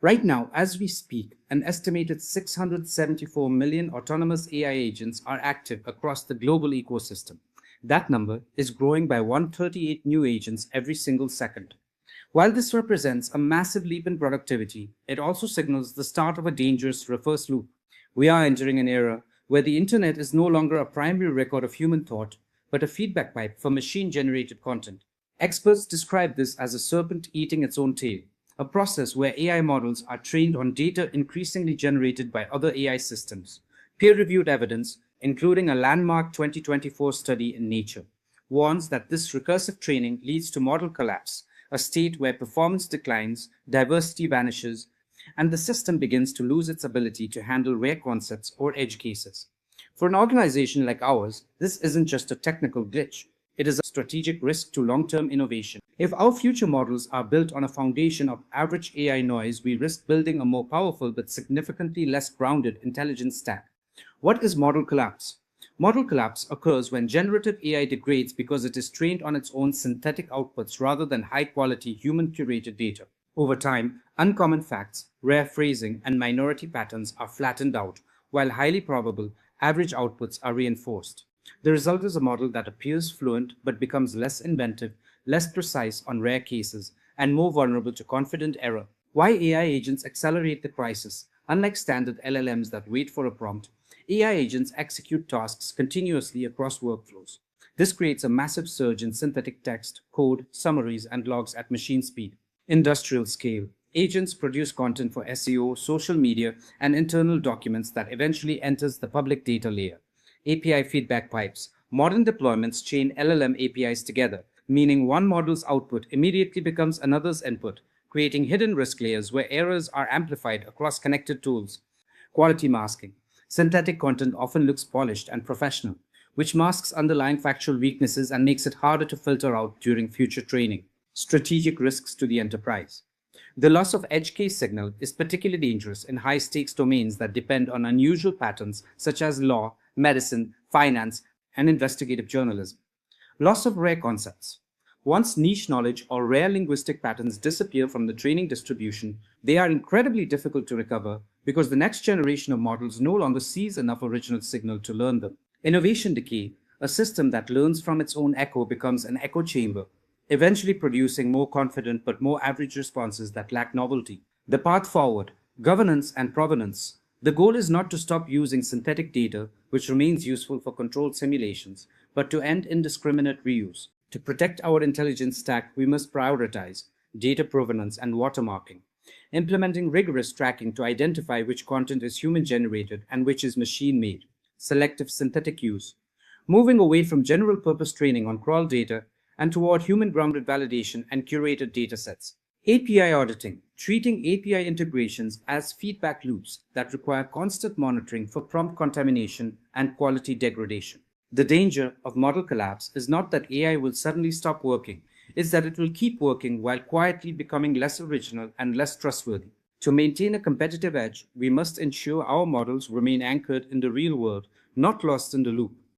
Right now, as we speak, an estimated 674 million autonomous AI agents are active across the global ecosystem. That number is growing by 138 new agents every single second. While this represents a massive leap in productivity, it also signals the start of a dangerous reverse loop. We are entering an era where the internet is no longer a primary record of human thought, but a feedback pipe for machine generated content. Experts describe this as a serpent eating its own tail, a process where AI models are trained on data increasingly generated by other AI systems. Peer reviewed evidence, including a landmark 2024 study in Nature, warns that this recursive training leads to model collapse, a state where performance declines, diversity vanishes, and the system begins to lose its ability to handle rare concepts or edge cases. For an organization like ours, this isn't just a technical glitch. It is a strategic risk to long-term innovation. If our future models are built on a foundation of average AI noise, we risk building a more powerful but significantly less grounded intelligence stack. What is model collapse? Model collapse occurs when generative AI degrades because it is trained on its own synthetic outputs rather than high-quality human-curated data. Over time, uncommon facts, rare phrasing, and minority patterns are flattened out, while highly probable, average outputs are reinforced. The result is a model that appears fluent but becomes less inventive, less precise on rare cases, and more vulnerable to confident error. Why AI agents accelerate the crisis? Unlike standard LLMs that wait for a prompt, AI agents execute tasks continuously across workflows. This creates a massive surge in synthetic text, code, summaries, and logs at machine speed. Industrial scale. Agents produce content for SEO, social media, and internal documents that eventually enters the public data layer. API feedback pipes. Modern deployments chain LLM APIs together, meaning one model's output immediately becomes another's input, creating hidden risk layers where errors are amplified across connected tools. Quality masking. Synthetic content often looks polished and professional, which masks underlying factual weaknesses and makes it harder to filter out during future training. Strategic risks to the enterprise. The loss of edge case signal is particularly dangerous in high stakes domains that depend on unusual patterns such as law, medicine, finance, and investigative journalism. Loss of rare concepts. Once niche knowledge or rare linguistic patterns disappear from the training distribution, they are incredibly difficult to recover because the next generation of models no longer sees enough original signal to learn them. Innovation decay. A system that learns from its own echo becomes an echo chamber, eventually producing more confident but more average responses that lack novelty. The path forward, governance and provenance. The goal is not to stop using synthetic data, which remains useful for controlled simulations, but to end indiscriminate reuse. To protect our intelligence stack, we must prioritize data provenance and watermarking, implementing rigorous tracking to identify which content is human-generated and which is machine-made, selective synthetic use, moving away from general-purpose training on crawl data and toward human-grounded validation and curated datasets. API auditing, treating API integrations as feedback loops that require constant monitoring for prompt contamination and quality degradation. The danger of model collapse is not that AI will suddenly stop working, it's that it will keep working while quietly becoming less original and less trustworthy. To maintain a competitive edge, we must ensure our models remain anchored in the real world, not lost in the loop.